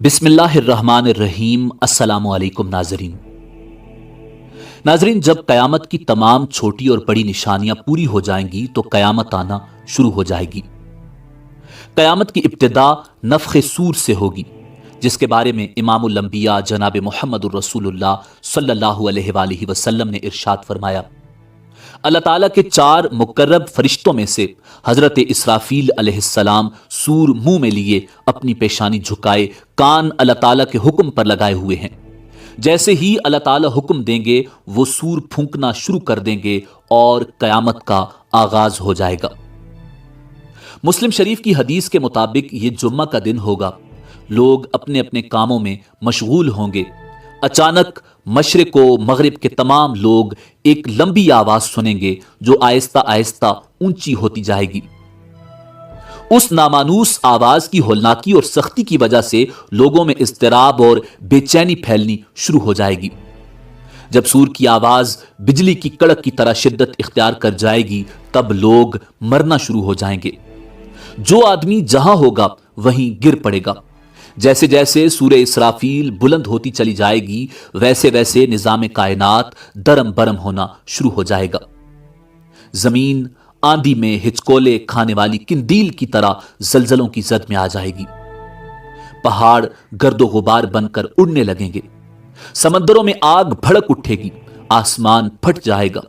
بسم اللہ الرحمن الرحیم۔ السلام علیکم ناظرین، جب قیامت کی تمام چھوٹی اور بڑی نشانیاں پوری ہو جائیں گی تو قیامت آنا شروع ہو جائے گی۔ قیامت کی ابتدا نفخ سور سے ہوگی، جس کے بارے میں امام الانبیاء جناب محمد الرسول اللہ صلی اللہ علیہ وآلہ وسلم نے ارشاد فرمایا، اللہ تعالیٰ کے 4 مقرب فرشتوں میں سے حضرت اسرافیل علیہ السلام سور منہ میں لیے اپنی پیشانی جھکائے کان اللہ تعالیٰ کے حکم پر لگائے ہوئے ہیں۔ جیسے ہی اللہ تعالیٰ حکم دیں گے وہ سور پھونکنا شروع کر دیں گے اور قیامت کا آغاز ہو جائے گا۔ مسلم شریف کی حدیث کے مطابق یہ جمعہ کا دن ہوگا، لوگ اپنے اپنے کاموں میں مشغول ہوں گے۔ اچانک مشرق و مغرب کے تمام لوگ ایک لمبی آواز سنیں گے جو آہستہ آہستہ اونچی ہوتی جائے گی۔ اس نامانوس آواز کی ہولناکی اور سختی کی وجہ سے لوگوں میں اضطراب اور بے چینی پھیلنی شروع ہو جائے گی۔ جب سور کی آواز بجلی کی کڑک کی طرح شدت اختیار کر جائے گی تب لوگ مرنا شروع ہو جائیں گے۔ جو آدمی جہاں ہوگا وہیں گر پڑے گا۔ جیسے جیسے سورہ اسرافیل بلند ہوتی چلی جائے گی ویسے ویسے نظام کائنات درم برم ہونا شروع ہو جائے گا۔ زمین آندھی میں ہچکولے کھانے والی قندیل کی طرح زلزلوں کی زد میں آ جائے گی۔ پہاڑ گرد و غبار بن کر اڑنے لگیں گے، سمندروں میں آگ بھڑک اٹھے گی، آسمان پھٹ جائے گا،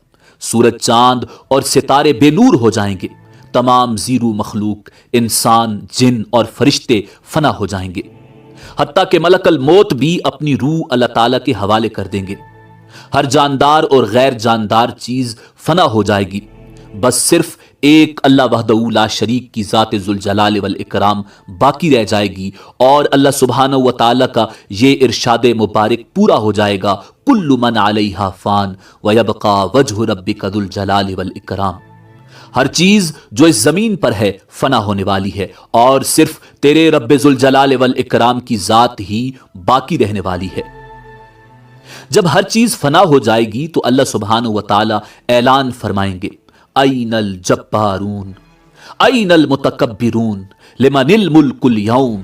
سورج چاند اور ستارے بے نور ہو جائیں گے، تمام زیرو مخلوق انسان جن اور فرشتے فنا ہو جائیں گے، حتیٰ کہ ملک الموت بھی اپنی روح اللہ تعالیٰ کے حوالے کر دیں گے۔ ہر جاندار اور غیر جاندار چیز فنا ہو جائے گی، بس صرف ایک اللہ وحدہ لا شریک کی ذات ذوالجلال والاکرام باقی رہ جائے گی، اور اللہ سبحانہ و تعالیٰ کا یہ ارشاد مبارک پورا ہو جائے گا، کل من علیہا فان ویبقى وجہ ربک ذو الجلال والاکرام۔ ہر چیز جو اس زمین پر ہے فنا ہونے والی ہے اور صرف تیرے رب ذوالجلال والاکرام کی ذات ہی باقی رہنے والی ہے۔ جب ہر چیز فنا ہو جائے گی تو اللہ سبحانہ و تعالی اعلان فرمائیں گے، این الجبارون این المتکبرون لمن الملک اليوم۔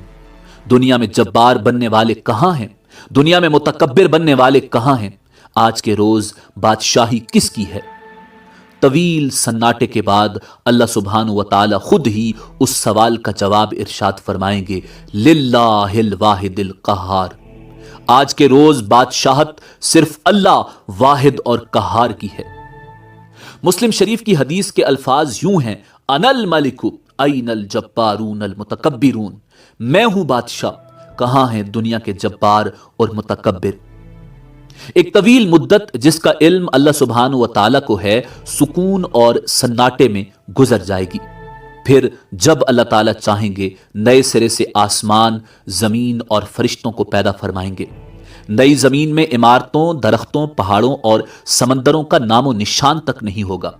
دنیا میں جبار بننے والے کہاں ہیں؟ دنیا میں متکبر بننے والے کہاں ہیں؟ آج کے روز بادشاہی کس کی ہے؟ طویل سناٹے کے بعد اللہ سبحانہ و تعالی خود ہی اس سوال کا جواب ارشاد فرمائیں گے، للہ الواحد القہار۔ آج کے روز بادشاہت صرف اللہ واحد اور قہار کی ہے۔ مسلم شریف کی حدیث کے الفاظ یوں ہیں، انا الملک این الجبارون المتکبرون۔ میں ہوں بادشاہ، کہاں ہیں دنیا کے جبار اور متکبر؟ ایک طویل مدت جس کا علم اللہ سبحانہ و تعالیٰ کو ہے سکون اور سناٹے میں گزر جائے گی۔ پھر جب اللہ تعالیٰ چاہیں گے نئے سرے سے آسمان، زمین اور فرشتوں کو پیدا فرمائیں گے۔ نئی زمین میں عمارتوں، درختوں، پہاڑوں اور سمندروں کا نام و نشان تک نہیں ہوگا،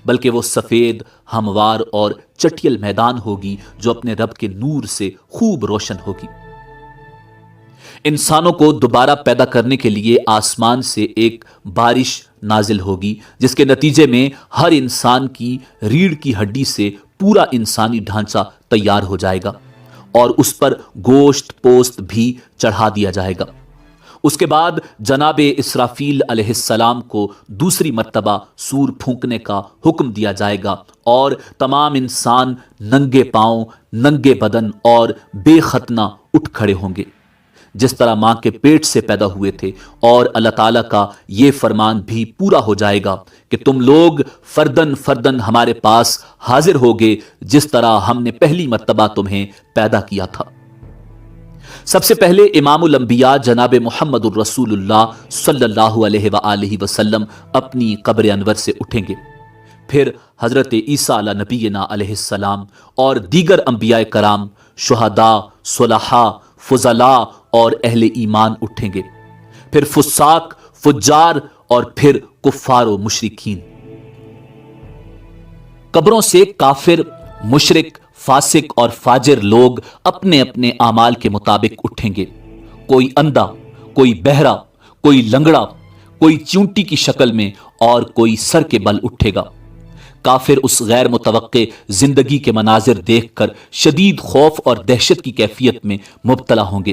بلکہ وہ سفید، ہموار اور چٹیل میدان ہوگی جو اپنے رب کے نور سے خوب روشن ہوگی۔ انسانوں کو دوبارہ پیدا کرنے کے لیے آسمان سے ایک بارش نازل ہوگی جس کے نتیجے میں ہر انسان کی ریڑھ کی ہڈی سے پورا انسانی ڈھانچہ تیار ہو جائے گا اور اس پر گوشت پوست بھی چڑھا دیا جائے گا۔ اس کے بعد جناب اسرافیل علیہ السلام کو دوسری مرتبہ سور پھونکنے کا حکم دیا جائے گا اور تمام انسان ننگے پاؤں، ننگے بدن اور بے ختنہ اٹھ کھڑے ہوں گے جس طرح ماں کے پیٹ سے پیدا ہوئے تھے، اور اللہ تعالیٰ کا یہ فرمان بھی پورا ہو جائے گا کہ تم لوگ فردن فردن ہمارے پاس حاضر ہوگے جس طرح ہم نے پہلی مرتبہ تمہیں پیدا کیا تھا۔ سب سے پہلے امام الانبیاء جناب محمد الرسول اللہ صلی اللہ علیہ وآلہ وسلم اپنی قبر انور سے اٹھیں گے، پھر حضرت عیسیٰ علیہ نبینا علیہ السلام اور دیگر انبیاء کرام، شہداء، صلحاء، فضلاء اور اہل ایمان اٹھیں گے، پھر فساق، فجار اور پھر کفار و مشرکین۔ قبروں سے کافر، مشرک، فاسق اور فاجر لوگ اپنے اپنے اعمال کے مطابق اٹھیں گے۔ کوئی اندھا، کوئی بہرا، کوئی لنگڑا، کوئی چونٹی کی شکل میں اور کوئی سر کے بل اٹھے گا۔ کافر اس غیر متوقع زندگی کے مناظر دیکھ کر شدید خوف اور دہشت کی کیفیت میں مبتلا ہوں گے۔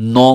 9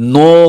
9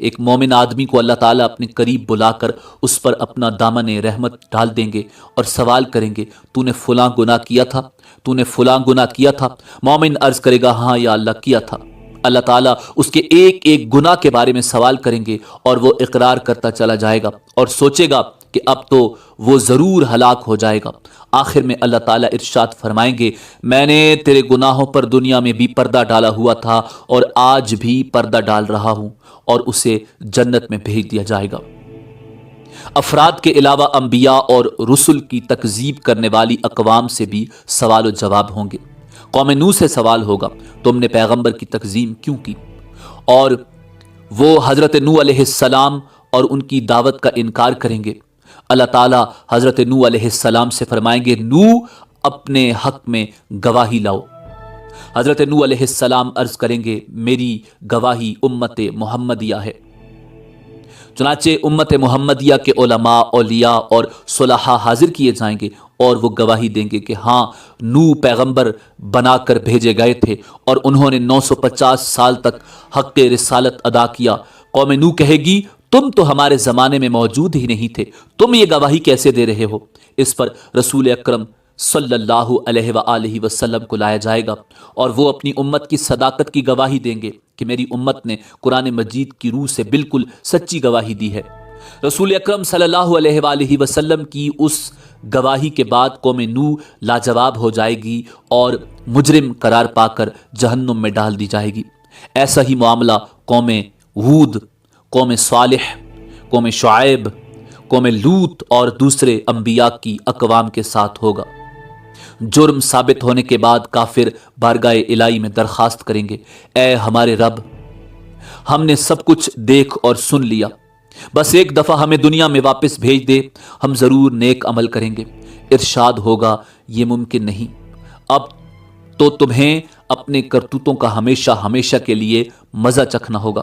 ایک مومن آدمی کو اللہ تعالیٰ اپنے قریب بلا کر اس پر اپنا دامن رحمت ڈال دیں گے اور سوال کریں گے تو نے فلاں گناہ کیا تھا، تو نے فلاں گناہ کیا تھا؟ مومن عرض کرے گا ہاں یا اللہ کیا تھا۔ اللہ تعالیٰ اس کے ایک ایک گناہ کے بارے میں سوال کریں گے اور وہ اقرار کرتا چلا جائے گا اور سوچے گا کہ اب تو وہ ضرور ہلاک ہو جائے گا۔ آخر میں اللہ تعالیٰ ارشاد فرمائیں گے میں نے تیرے گناہوں پر دنیا میں بھی پردہ ڈالا ہوا تھا اور آج بھی پردہ ڈال رہا ہوں، اور اسے جنت میں بھیج دیا جائے گا۔ افراد کے علاوہ انبیاء اور رسل کی تکذیب کرنے والی اقوام سے بھی سوال و جواب ہوں گے۔ قوم نوح سے سوال ہوگا تم نے پیغمبر کی تکذیب کیوں کی؟ اور وہ حضرت نوح علیہ السلام اور ان کی دعوت کا انکار کریں گے۔ اللہ تعالیٰ حضرت نوح علیہ السلام سے فرمائیں گے نوح اپنے حق میں گواہی لاؤ۔ حضرت نوح علیہ السلام عرض کریں گے میری گواہی امت محمدیہ ہے۔ چنانچہ امت محمدیہ کے علماء، اولیاء اور صلحاء حاضر کیے جائیں گے اور وہ گواہی دیں گے کہ ہاں نوح پیغمبر بنا کر بھیجے گئے تھے اور انہوں نے 950 سال تک حق رسالت ادا کیا۔ قوم نوح کہے گی تم تو ہمارے زمانے میں موجود ہی نہیں تھے، تم یہ گواہی کیسے دے رہے ہو؟ اس پر رسول اکرم صلی اللہ علیہ وآلہ وسلم کو لایا جائے گا اور وہ اپنی امت کی صداقت کی گواہی دیں گے کہ میری امت نے قرآن مجید کی روح سے بالکل سچی گواہی دی ہے۔ رسول اکرم صلی اللہ علیہ وآلہ وسلم کی اس گواہی کے بعد قوم نوح لاجواب ہو جائے گی اور مجرم قرار پا کر جہنم میں ڈال دی جائے گی۔ ایسا ہی معاملہ قوم ہود، قوم صالح، قوم شعیب، قوم لوط اور دوسرے انبیاء کی اقوام کے ساتھ ہوگا۔ جرم ثابت ہونے کے بعد کافر بارگاہ الہی میں درخواست کریں گے اے ہمارے رب، ہم نے سب کچھ دیکھ اور سن لیا، بس ایک دفعہ ہمیں دنیا میں واپس بھیج دے، ہم ضرور نیک عمل کریں گے۔ ارشاد ہوگا یہ ممکن نہیں، اب تو تمہیں اپنے کرتوتوں کا ہمیشہ ہمیشہ کے لیے مزہ چکھنا ہوگا۔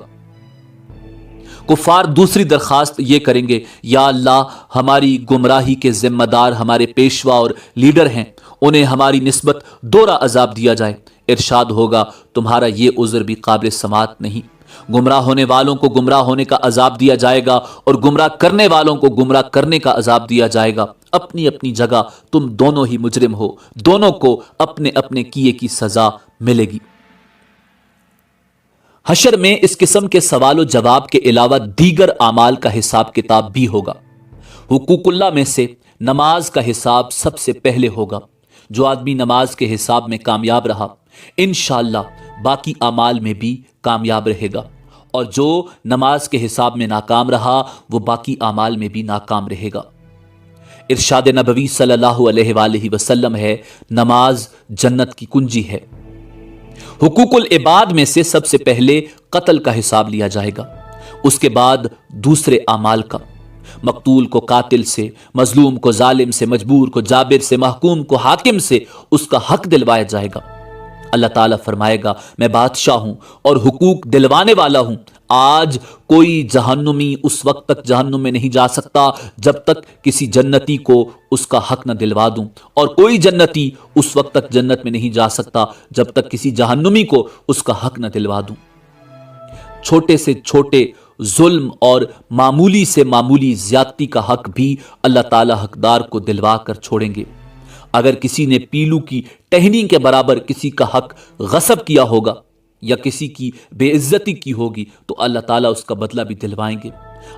کفار دوسری درخواست یہ کریں گے یا اللہ ہماری گمراہی کے ذمہ دار ہمارے پیشوا اور لیڈر ہیں، انہیں ہماری نسبت دوہرا عذاب دیا جائے۔ ارشاد ہوگا تمہارا یہ عذر بھی قابل سماعت نہیں، گمراہ ہونے والوں کو گمراہ ہونے کا عذاب دیا جائے گا اور گمراہ کرنے والوں کو گمراہ کرنے کا عذاب دیا جائے گا۔ اپنی اپنی جگہ تم دونوں ہی مجرم ہو، دونوں کو اپنے اپنے کیے کی سزا ملے گی۔ حشر میں اس قسم کے سوال و جواب کے علاوہ دیگر اعمال کا حساب کتاب بھی ہوگا۔ حقوق اللہ میں سے نماز کا حساب سب سے پہلے ہوگا۔ جو آدمی نماز کے حساب میں کامیاب رہا انشاءاللہ باقی اعمال میں بھی کامیاب رہے گا، اور جو نماز کے حساب میں ناکام رہا وہ باقی اعمال میں بھی ناکام رہے گا۔ ارشاد نبوی صلی اللہ علیہ وآلہ وسلم ہے نماز جنت کی کنجی ہے۔ حقوق العباد میں سے سب سے پہلے قتل کا حساب لیا جائے گا، اس کے بعد دوسرے اعمال کا، مقتول کو قاتل سے، مظلوم کو ظالم سے، مجبور کو جابر سے، محکوم کو حاکم سے اس کا حق دلوایا جائے گا۔ اللہ تعالیٰ فرمائے گا میں بادشاہ ہوں اور حقوق دلوانے والا ہوں، آج کوئی جہنمی اس وقت تک جہنم میں نہیں جا سکتا جب تک کسی جنتی کو اس کا حق نہ دلوا دوں، اور کوئی جنتی اس وقت تک جنت میں نہیں جا سکتا جب تک کسی جہنمی کو اس کا حق نہ دلوا دوں۔ چھوٹے سے چھوٹے ظلم اور معمولی سے معمولی زیادتی کا حق بھی اللہ تعالیٰ حقدار کو دلوا کر چھوڑیں گے۔ اگر کسی نے پیلو کی ٹہنی کے برابر کسی کا حق غصب کیا ہوگا یا کسی کی بے عزتی کی ہوگی تو اللہ تعالیٰ اس کا بدلہ بھی دلوائیں گے۔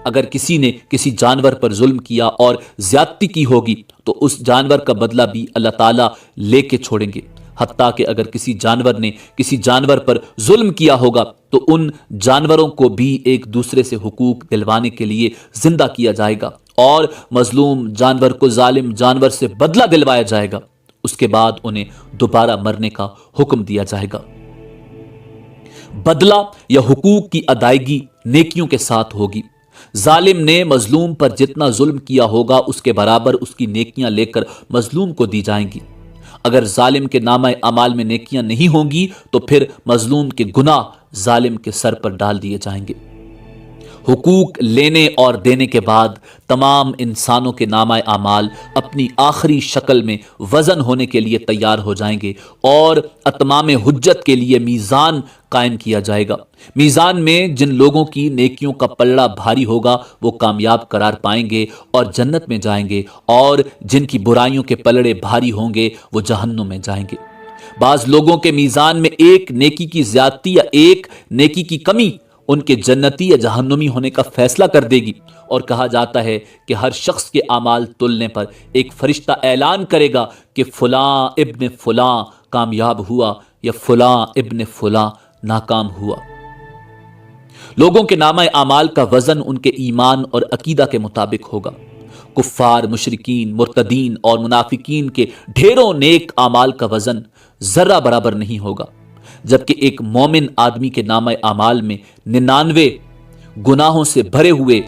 اگر کسی نے کسی جانور پر ظلم کیا اور زیادتی کی ہوگی تو اس جانور کا بدلہ بھی اللہ تعالیٰ لے کے چھوڑیں گے۔ حتیٰ کہ اگر کسی جانور نے کسی جانور پر ظلم کیا ہوگا تو ان جانوروں کو بھی ایک دوسرے سے حقوق دلوانے کے لیے زندہ کیا جائے گا اور مظلوم جانور کو ظالم جانور سے بدلہ دلوایا جائے گا، اس کے بعد انہیں دوبارہ مرنے کا حکم دیا جائے گا۔ بدلہ یا حقوق کی ادائیگی نیکیوں کے ساتھ ہوگی۔ ظالم نے مظلوم پر جتنا ظلم کیا ہوگا اس کے برابر اس کی نیکیاں لے کر مظلوم کو دی جائیں گی۔ اگر ظالم کے نامہ اعمال میں نیکیاں نہیں ہوں گی تو پھر مظلوم کے گناہ ظالم کے سر پر ڈال دیے جائیں گے۔ حقوق لینے اور دینے کے بعد تمام انسانوں کے نامہ اعمال اپنی آخری شکل میں وزن ہونے کے لیے تیار ہو جائیں گے اور اتمام حجت کے لیے میزان قائم کیا جائے گا۔ میزان میں جن لوگوں کی نیکیوں کا پلڑا بھاری ہوگا وہ کامیاب قرار پائیں گے اور جنت میں جائیں گے، اور جن کی برائیوں کے پلڑے بھاری ہوں گے وہ جہنم میں جائیں گے۔ بعض لوگوں کے میزان میں ایک نیکی کی زیادتی یا ایک نیکی کی کمی ان کے جنتی یا جہنمی ہونے کا فیصلہ کر دے گی، اور کہا جاتا ہے کہ ہر شخص کے اعمال تلنے پر ایک فرشتہ اعلان کرے گا کہ فلاں ابن فلاں کامیاب ہوا یا فلاں ابن فلاں ناکام ہوا۔ لوگوں کے نامہ اعمال کا وزن ان کے ایمان اور عقیدہ کے مطابق ہوگا۔ کفار، مشرکین، مرتدین اور منافقین کے ڈھیروں نیک اعمال کا وزن ذرہ برابر نہیں ہوگا، جبکہ ایک مومن آدمی کے نامہ اعمال میں 99 گناہوں سے بھرے ہوئے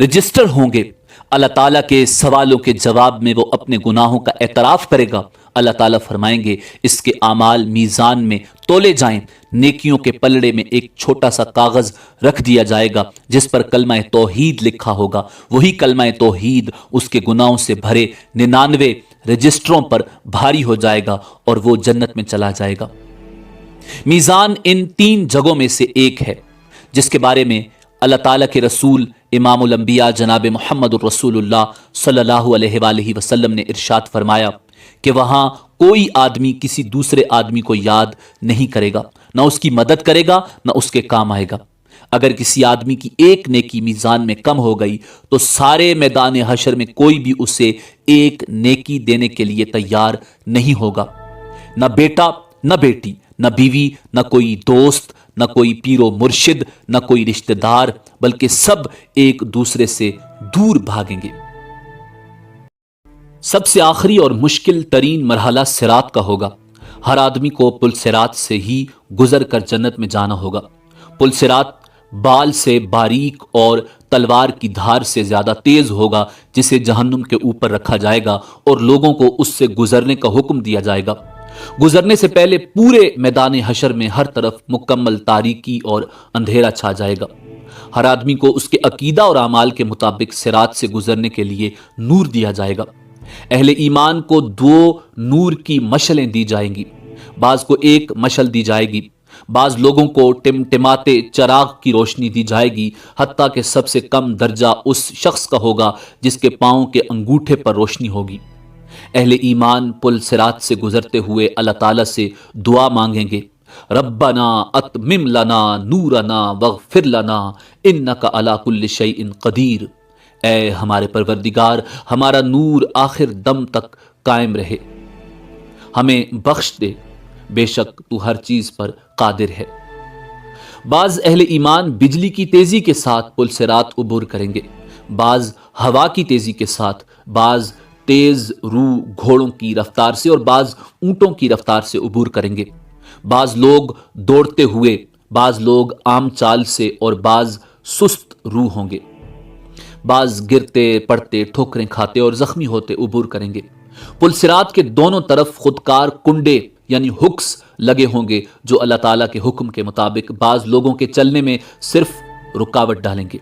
رجسٹر ہوں گے۔ اللہ تعالیٰ کے سوالوں کے جواب میں وہ اپنے گناہوں کا اعتراف کرے گا۔ اللہ تعالیٰ فرمائیں گے اس کے اعمال میزان میں تولے جائیں، نیکیوں کے پلڑے میں ایک چھوٹا سا کاغذ رکھ دیا جائے گا جس پر کلمہ توحید لکھا ہوگا۔ وہی کلمہ توحید اس کے گناہوں سے بھرے 99 رجسٹروں پر بھاری ہو جائے گا اور وہ جنت میں چلا جائے گا۔ میزان ان 3 جگہوں میں سے ایک ہے جس کے بارے میں اللہ تعالیٰ کے رسول امام الانبیاء جناب محمد الرسول اللہ صلی اللہ علیہ وآلہ وسلم نے ارشاد فرمایا کہ وہاں کوئی آدمی کسی دوسرے آدمی کو یاد نہیں کرے گا، نہ اس کی مدد کرے گا، نہ اس کے کام آئے گا۔ اگر کسی آدمی کی ایک نیکی میزان میں کم ہو گئی تو سارے میدان حشر میں کوئی بھی اسے ایک نیکی دینے کے لیے تیار نہیں ہوگا، نہ بیٹا، نہ بیٹی، نہ بیوی، نہ کوئی دوست، نہ کوئی پیر و مرشد، نہ کوئی رشتہ دار، بلکہ سب ایک دوسرے سے دور بھاگیں گے۔ سب سے آخری اور مشکل ترین مرحلہ صراط کا ہوگا۔ ہر آدمی کو پل صراط سے ہی گزر کر جنت میں جانا ہوگا۔ پل صراط بال سے باریک اور تلوار کی دھار سے زیادہ تیز ہوگا، جسے جہنم کے اوپر رکھا جائے گا اور لوگوں کو اس سے گزرنے کا حکم دیا جائے گا۔ گزرنے سے پہلے پورے میدان حشر میں ہر طرف مکمل تاریکی اور اندھیرا چھا جائے گا۔ ہر آدمی کو اس کے عقیدہ اور اعمال کے مطابق صراط سے گزرنے کے لیے نور دیا جائے گا۔ اہل ایمان کو 2 نور کی مشلیں دی جائیں گی، بعض کو ایک مشل دی جائے گی، بعض لوگوں کو ٹمٹماتے چراغ کی روشنی دی جائے گی، حتیٰ کہ سب سے کم درجہ اس شخص کا ہوگا جس کے پاؤں کے انگوٹھے پر روشنی ہوگی۔ اہل ایمان پل صراط سے گزرتے ہوئے اللہ تعالیٰ سے دعا مانگیں گے، ربنا اتمم لنا نورنا واغفر لنا انک علی کل شیء قدیر۔ اے ہمارے پروردگار، ہمارا نور آخر دم تک قائم رہے، ہمیں بخش دے، بے شک تو ہر چیز پر قادر ہے۔ بعض اہل ایمان بجلی کی تیزی کے ساتھ پل صراط عبور کریں گے، بعض ہوا کی تیزی کے ساتھ، بعض تیز رو گھوڑوں کی رفتار سے اور بعض اونٹوں کی رفتار سے عبور کریں گے۔ بعض لوگ دوڑتے ہوئے، بعض لوگ عام چال سے اور بعض سست رو ہوں گے، بعض گرتے پڑتے، ٹھوکریں کھاتے اور زخمی ہوتے عبور کریں گے۔ پل صراط کے دونوں طرف خودکار کنڈے یعنی ہکس لگے ہوں گے جو اللہ تعالیٰ کے حکم کے مطابق بعض لوگوں کے چلنے میں صرف رکاوٹ ڈالیں گے،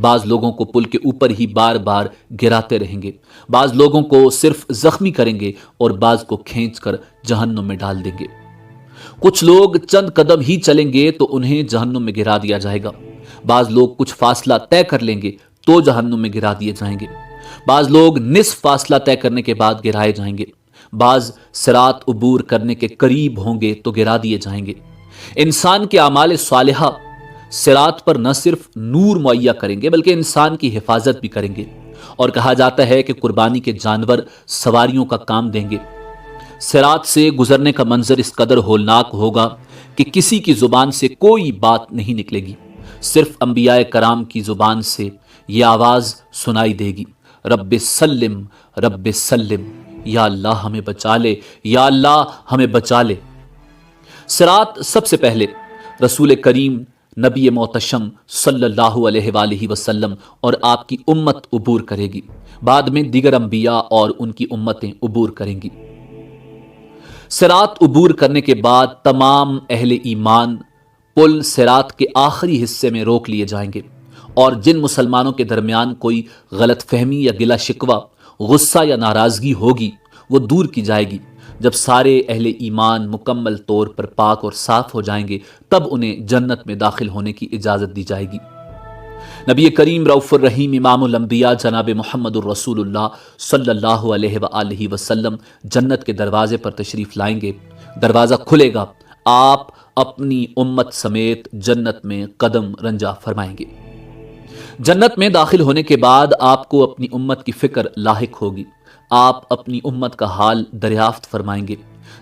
بعض لوگوں کو پل کے اوپر ہی بار بار گراتے رہیں گے، بعض لوگوں کو صرف زخمی کریں گے اور بعض کو کھینچ کر جہنم میں ڈال دیں گے۔ کچھ لوگ چند قدم ہی چلیں گے تو انہیں جہنم میں گرا دیا جائے گا، بعض لوگ کچھ فاصلہ طے کر لیں گے تو جہنم میں گرا دیے جائیں گے، بعض لوگ نصف فاصلہ طے کرنے کے بعد گرائے جائیں گے، بعض صراط عبور کرنے کے قریب ہوں گے تو گرا دیے جائیں گے۔ انسان کے اعمال صالحہ صراط پر نہ صرف نور مہیا کریں گے بلکہ انسان کی حفاظت بھی کریں گے، اور کہا جاتا ہے کہ قربانی کے جانور سواریوں کا کام دیں گے۔ صراط سے گزرنے کا منظر اس قدر ہولناک ہوگا کہ کسی کی زبان سے کوئی بات نہیں نکلے گی، صرف انبیاء کرام کی زبان سے یہ آواز سنائی دے گی، رب سلم رب سلم، یا اللہ ہمیں بچا لے، یا اللہ ہمیں بچا لے۔ صراط سب سے پہلے رسول کریم نبی محتشم صلی اللہ علیہ وآلہ وسلم اور آپ کی امت عبور کرے گی، بعد میں دیگر انبیاء اور ان کی امتیں عبور کریں گی۔ صراط عبور کرنے کے بعد تمام اہل ایمان پل صراط کے آخری حصے میں روک لیے جائیں گے۔ اور جن مسلمانوں کے درمیان کوئی غلط فہمی یا گلا شکوہ، غصہ یا ناراضگی ہوگی وہ دور کی جائے گی۔ جب سارے اہل ایمان مکمل طور پر پاک اور صاف ہو جائیں گے تب انہیں جنت میں داخل ہونے کی اجازت دی جائے گی۔ نبی کریم رؤوف الرحیم امام الانبیاء جناب محمد الرسول اللہ صلی اللہ علیہ وآلہ وسلم جنت کے دروازے پر تشریف لائیں گے۔ دروازہ کھلے گا، آپ اپنی امت سمیت جنت میں قدم رنجا فرمائیں گے۔ جنت میں داخل ہونے کے بعد آپ کو اپنی امت کی فکر لاحق ہوگی۔ آپ اپنی امت کا حال دریافت فرمائیں گے۔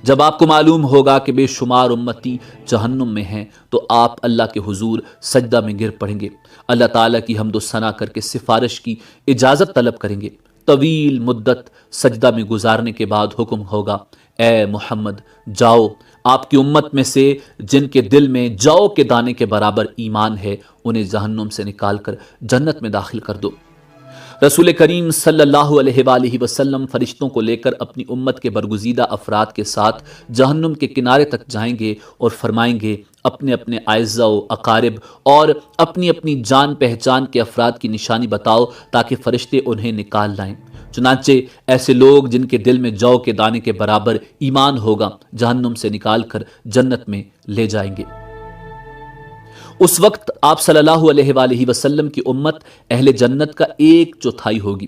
جب آپ کو معلوم ہوگا کہ بے شمار امتی جہنم میں ہیں تو آپ اللہ کے حضور سجدہ میں گر پڑیں گے، اللہ تعالیٰ کی حمد و ثنا کر کے سفارش کی اجازت طلب کریں گے۔ طویل مدت سجدہ میں گزارنے کے بعد حکم ہوگا، اے محمد جاؤ، آپ کی امت میں سے جن کے دل میں جو کے دانے کے برابر ایمان ہے انہیں جہنم سے نکال کر جنت میں داخل کر دو۔ رسول کریم صلی اللہ علیہ وآلہ وسلم فرشتوں کو لے کر اپنی امت کے برگزیدہ افراد کے ساتھ جہنم کے کنارے تک جائیں گے اور فرمائیں گے، اپنے اپنے اعزاء و اقارب اور اپنی اپنی جان پہچان کے افراد کی نشانی بتاؤ تاکہ فرشتے انہیں نکال لائیں۔ چنانچہ ایسے لوگ جن کے دل میں جو کے دانے کے برابر ایمان ہوگا جہنم سے نکال کر جنت میں لے جائیں گے۔ اس وقت آپ صلی اللہ علیہ وآلہ وسلم کی امت اہل جنت کا 1/4 ہوگی۔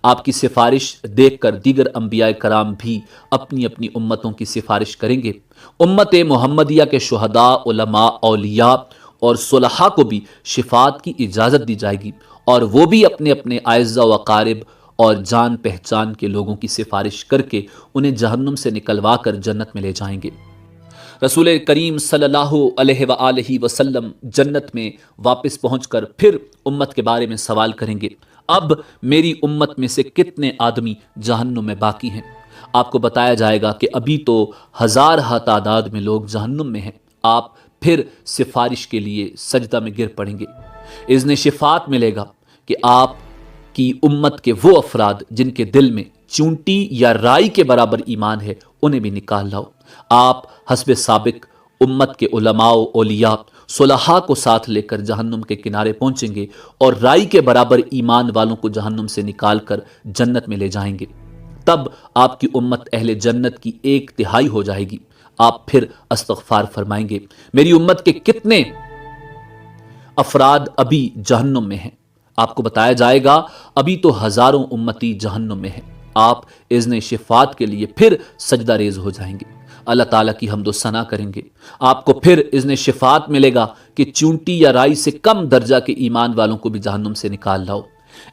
آپ کی سفارش دیکھ کر دیگر انبیاء کرام بھی اپنی اپنی امتوں کی سفارش کریں گے۔ امت محمدیہ کے شہداء، علماء، اولیاء اور صلحاء کو بھی شفاعت کی اجازت دی جائے گی اور وہ بھی اپنے اپنے اعزاء و اقارب اور جان پہچان کے لوگوں کی سفارش کر کے انہیں جہنم سے نکلوا کر جنت میں لے جائیں گے۔ رسول کریم صلی اللہ علیہ وآلہ وسلم جنت میں واپس پہنچ کر پھر امت کے بارے میں سوال کریں گے، اب میری امت میں سے کتنے آدمی جہنم میں باقی ہیں؟ آپ کو بتایا جائے گا کہ ابھی تو ہزارہ تعداد میں لوگ جہنم میں ہیں۔ آپ پھر سفارش کے لیے سجدہ میں گر پڑیں گے۔ اذن شفاعت ملے گا کہ آپ کی امت کے وہ افراد جن کے دل میں چونٹی یا رائی کے برابر ایمان ہے انہیں بھی نکال لاؤ۔ آپ حسب سابق امت کے علماء و اولیاء صلحاء کو ساتھ لے کر جہنم کے کنارے پہنچیں گے اور رائی کے برابر ایمان والوں کو جہنم سے نکال کر جنت میں لے جائیں گے۔ تب آپ کی امت اہل جنت کی 1/3 ہو جائے گی۔ آپ پھر استغفار فرمائیں گے، میری امت کے کتنے افراد ابھی جہنم میں ہیں؟ آپ کو بتایا جائے گا ابھی تو ہزاروں امتی جہنم میں ہیں۔ آپ اذن شفاعت کے لیے پھر سجدہ ریز ہو جائیں گے، اللہ تعالیٰ کی حمد و ثنا کریں گے۔ آپ کو پھر اذن شفاعت ملے گا کہ چونٹی یا رائی سے کم درجہ کے ایمان والوں کو بھی جہنم سے نکال لاؤ۔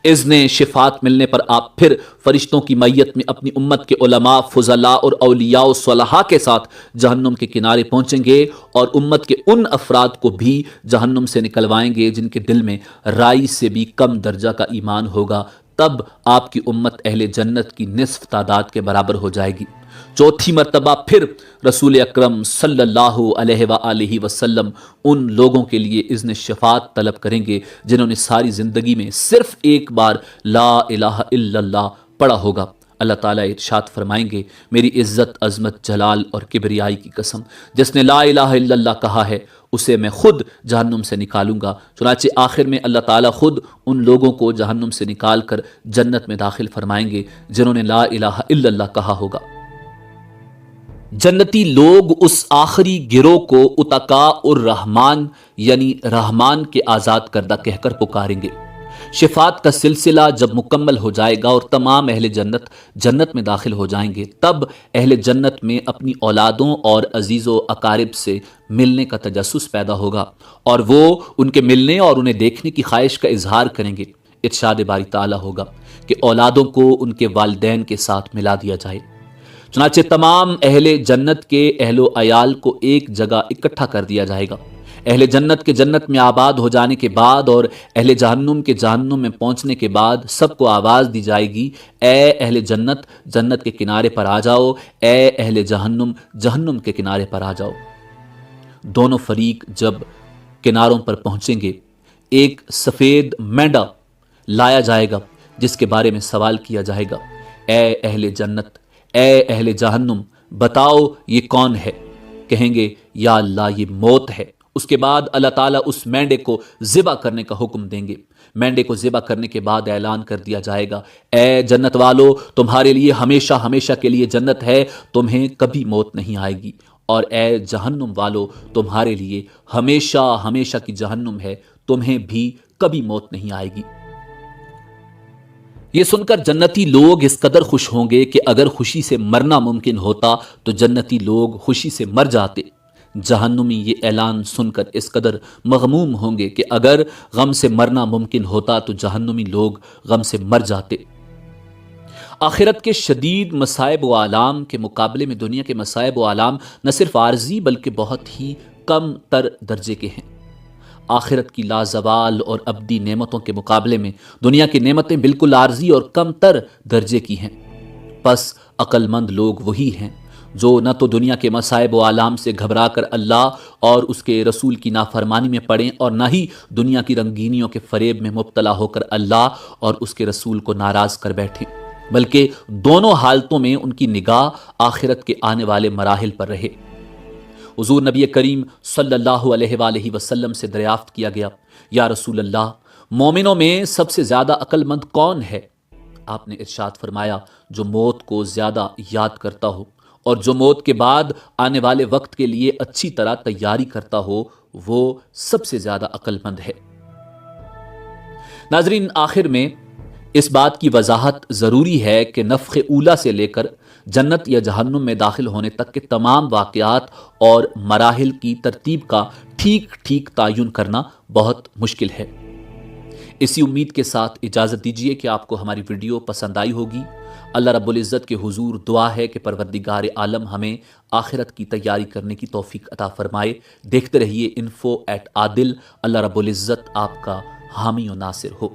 اذن شفاعت ملنے پر آپ پھر فرشتوں کی میت میں اپنی امت کے علماء، فضلاء اور اولیاء و صلحاء کے ساتھ جہنم کے کنارے پہنچیں گے اور امت کے ان افراد کو بھی جہنم سے نکلوائیں گے جن کے دل میں رائی سے بھی کم درجہ کا ایمان ہوگا۔ تب آپ کی امت اہل جنت کی نصف تعداد کے برابر ہو جائے گی۔ چوتھی مرتبہ پھر رسول اکرم صلی اللہ علیہ وآلہ وسلم ان لوگوں کے لیے اذن شفاعت طلب کریں گے جنہوں نے ساری زندگی میں صرف ایک بار لا الہ الا اللہ پڑھا ہوگا۔ اللہ تعالیٰ ارشاد فرمائیں گے، میری عزت، عظمت، جلال اور کبریائی کی قسم، جس نے لا الہ الا اللہ کہا ہے اسے میں خود جہنم سے نکالوں گا۔ چنانچہ آخر میں اللہ تعالیٰ خود ان لوگوں کو جہنم سے نکال کر جنت میں داخل فرمائیں گے جنہوں نے لا الہ الا اللہ کہا ہوگا۔ جنتی لوگ اس آخری گروہ کو اتقاء الرحمن یعنی رحمان کے آزاد کردہ کہہ کر پکاریں گے۔ شفاعت کا سلسلہ جب مکمل ہو جائے گا اور تمام اہل جنت جنت میں داخل ہو جائیں گے، تب اہل جنت میں اپنی اولادوں اور عزیز و اقارب سے ملنے کا تجسس پیدا ہوگا اور وہ ان کے ملنے اور انہیں دیکھنے کی خواہش کا اظہار کریں گے۔ ارشاد باری تعالیٰ ہوگا کہ اولادوں کو ان کے والدین کے ساتھ ملا دیا جائے۔ چنانچہ تمام اہل جنت کے اہل و عیال کو ایک جگہ اکٹھا کر دیا جائے گا۔ اہل جنت کے جنت میں آباد ہو جانے کے بعد اور اہل جہنم کے جہنم میں پہنچنے کے بعد سب کو آواز دی جائے گی، اے اہل جنت جنت کے کنارے پر آ جاؤ، اے اہل جہنم جہنم کے کنارے پر آ جاؤ۔ دونوں فریق جب کناروں پر پہنچیں گے، ایک سفید مینڈا لایا جائے گا جس کے بارے میں سوال کیا جائے گا، اے اہل جنت، اے اہل جہنم، بتاؤ یہ کون ہے؟ کہیں گے یا اللہ یہ موت ہے۔ اس کے بعد اللہ تعالیٰ اس مینڈے کو ذبح کرنے کا حکم دیں گے۔ مینڈے کو ذبح کرنے کے بعد اعلان کر دیا جائے گا، اے جنت والو، تمہارے لیے ہمیشہ ہمیشہ کے لیے جنت ہے، تمہیں کبھی موت نہیں آئے گی، اور اے جہنم والو، تمہارے لیے ہمیشہ ہمیشہ کی جہنم ہے، تمہیں بھی کبھی موت نہیں آئے گی۔ یہ سن کر جنتی لوگ اس قدر خوش ہوں گے کہ اگر خوشی سے مرنا ممکن ہوتا تو جنتی لوگ خوشی سے مر جاتے۔ جہنمی یہ اعلان سن کر اس قدر مغموم ہوں گے کہ اگر غم سے مرنا ممکن ہوتا تو جہنمی لوگ غم سے مر جاتے۔ آخرت کے شدید مصائب و آلام کے مقابلے میں دنیا کے مصائب و آلام نہ صرف عارضی بلکہ بہت ہی کم تر درجے کے ہیں۔ آخرت کی لازوال اور ابدی نعمتوں کے مقابلے میں دنیا کی نعمتیں بالکل عارضی اور کم تر درجے کی ہیں۔ پس عقل مند لوگ وہی ہیں جو نہ تو دنیا کے مصائب و آلام سے گھبرا کر اللہ اور اس کے رسول کی نافرمانی میں پڑیں، اور نہ ہی دنیا کی رنگینیوں کے فریب میں مبتلا ہو کر اللہ اور اس کے رسول کو ناراض کر بیٹھیں، بلکہ دونوں حالتوں میں ان کی نگاہ آخرت کے آنے والے مراحل پر رہے۔ حضور نبی کریم صلی اللہ علیہ وآلہ وسلم سے دریافت کیا گیا، یا رسول اللہ، مومنوں میں سب سے زیادہ عقل مند کون ہے؟ آپ نے ارشاد فرمایا، جو موت کو زیادہ یاد کرتا ہو اور جو موت کے بعد آنے والے وقت کے لیے اچھی طرح تیاری کرتا ہو، وہ سب سے زیادہ عقل مند ہے۔ ناظرین، آخر میں اس بات کی وضاحت ضروری ہے کہ نفخ اولا سے لے کر جنت یا جہنم میں داخل ہونے تک کے تمام واقعات اور مراحل کی ترتیب کا ٹھیک ٹھیک تعین کرنا بہت مشکل ہے۔ اسی امید کے ساتھ اجازت دیجیے کہ آپ کو ہماری ویڈیو پسند آئی ہوگی۔ اللہ رب العزت کے حضور دعا ہے کہ پروردگار عالم ہمیں آخرت کی تیاری کرنے کی توفیق عطا فرمائے۔ دیکھتے رہیے info@adil۔ اللہ رب العزت آپ کا حامی و ناصر ہو۔